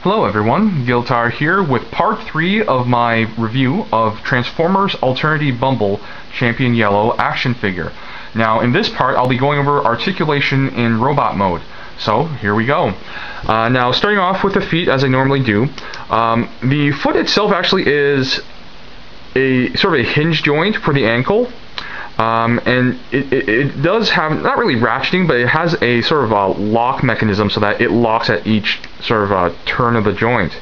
Hello everyone, Giltar here with part 3 of my review of Transformers Alternity Bumble Champion Yellow action figure. Now in this part I'll be going over articulation in robot mode. So here we go. Now starting off with the feet as I normally do. The foot itself actually is a sort of a hinge joint for the ankle. And it does have, not really ratcheting, but it has a sort of a lock mechanism so that it locks at each sort of turn of the joint,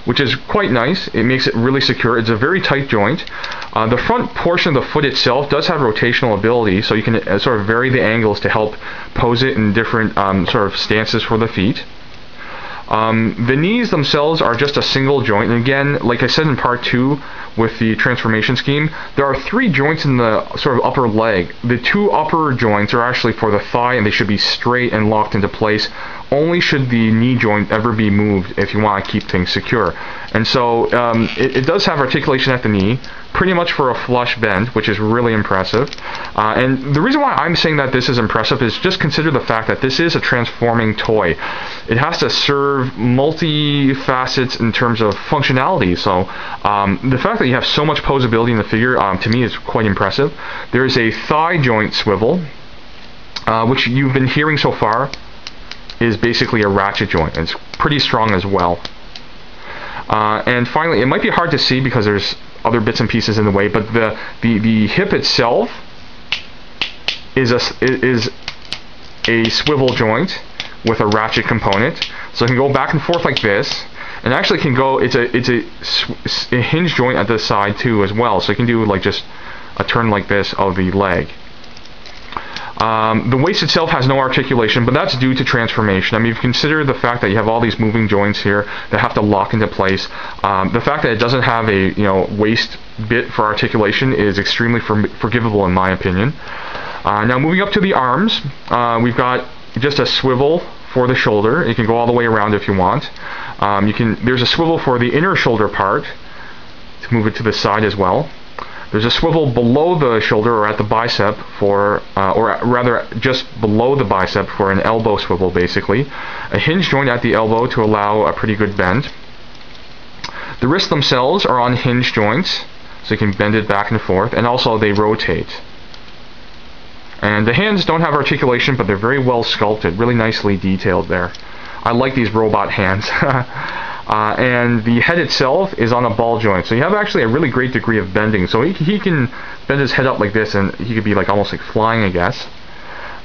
which is quite nice. It makes it really secure. It's a very tight joint. The front portion of the foot itself does have rotational ability, so you can sort of vary the angles to help pose it in different sort of stances for the feet. The knees themselves are just a single joint, and again, like I said in part 2 with the transformation scheme, there are 3 joints in the sort of upper leg. The 2 upper joints are actually for the thigh, and they should be straight and locked into place. Only should the knee joint ever be moved if you want to keep things secure. And so it does have articulation at the knee, pretty much for a flush bend, which is really impressive. And the reason why I'm saying that this is impressive is just consider the fact that this is a transforming toy. It has to serve multi-facets in terms of functionality. So the fact that you have so much posability in the figure, to me, is quite impressive. There is a thigh joint swivel, which you've been hearing so far is basically a ratchet joint. It's pretty strong as well. And finally, it might be hard to see because there's other bits and pieces in the way, but the hip itself is a swivel joint with a ratchet component, so it can go back and forth like this, and actually can go. It's a hinge joint at the side too as well, so you can do like just a turn like this of the leg. The waist itself has no articulation, but that's due to transformation. I mean, if you consider the fact that you have all these moving joints here that have to lock into place, the fact that it doesn't have a waist bit for articulation is extremely forgivable in my opinion. Now moving up to the arms, we've got just a swivel for the shoulder. You can go all the way around if you want. There's a swivel for the inner shoulder part to move it to the side as well. There's a swivel below the shoulder or at the bicep for, or rather just below the bicep for an elbow swivel basically. A hinge joint at the elbow to allow a pretty good bend. The wrists themselves are on hinge joints, so you can bend it back and forth, and also they rotate. And the hands don't have articulation, but they're very well sculpted, really nicely detailed there. I like these robot hands. And the head itself is on a ball joint, so you have actually a really great degree of bending. So he can bend his head up like this, and he could be like almost like flying, I guess.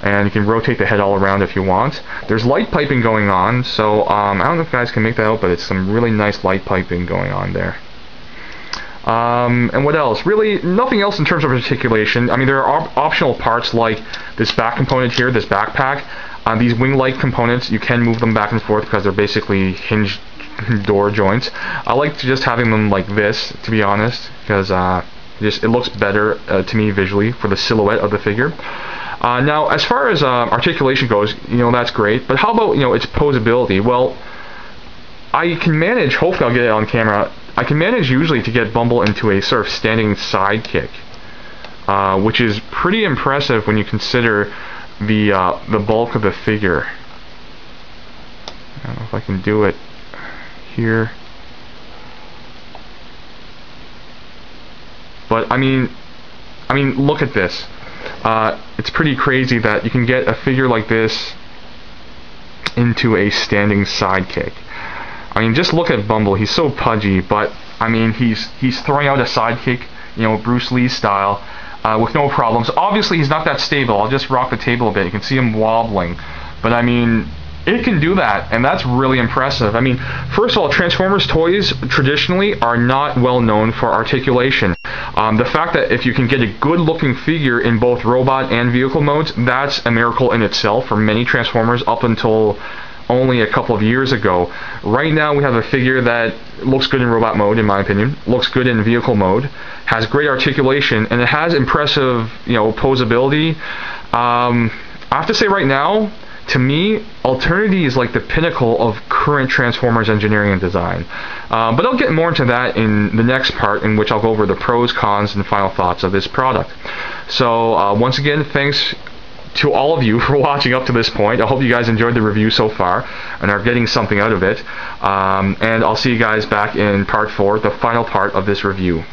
And you can rotate the head all around if you want. There's light piping going on, so I don't know if you guys can make that out, but it's some really nice light piping going on there. And what else? Really, nothing else in terms of articulation. I mean, there are optional parts like this back component here, this backpack. These wing-like components, you can move them back and forth because they're basically hinged door joints. I like just having them like this, to be honest, because it looks better to me visually for the silhouette of the figure. Now, as far as articulation goes, that's great. But how about its posability? Well, I can manage. Hopefully, I'll get it on camera. I can manage usually to get Bumble into a sort of standing side kick, which is pretty impressive when you consider the bulk of the figure. I don't know if I can do it here, but I mean look at this. It's pretty crazy that you can get a figure like this into a standing side kick. I mean, just look at Bumble. He's so pudgy, but I mean he's throwing out a side kick, Bruce Lee style, with no problems. Obviously he's not that stable. I'll just rock the table a bit. You can see him wobbling, but I mean, it can do that, and that's really impressive. I mean, first of all, Transformers toys traditionally are not well known for articulation. The fact that if you can get a good-looking figure in both robot and vehicle modes, that's a miracle in itself for many Transformers up until only a couple of years ago. Right now we have a figure that looks good in robot mode, in my opinion, looks good in vehicle mode, has great articulation, and it has impressive, posability. I have to say right now, to me, Alternity is like the pinnacle of current Transformers engineering and design. But I'll get more into that in the next part, in which I'll go over the pros, cons, and final thoughts of this product. So once again, thanks to all of you for watching up to this point. I hope you guys enjoyed the review so far and are getting something out of it. And I'll see you guys back in part 4, the final part of this review.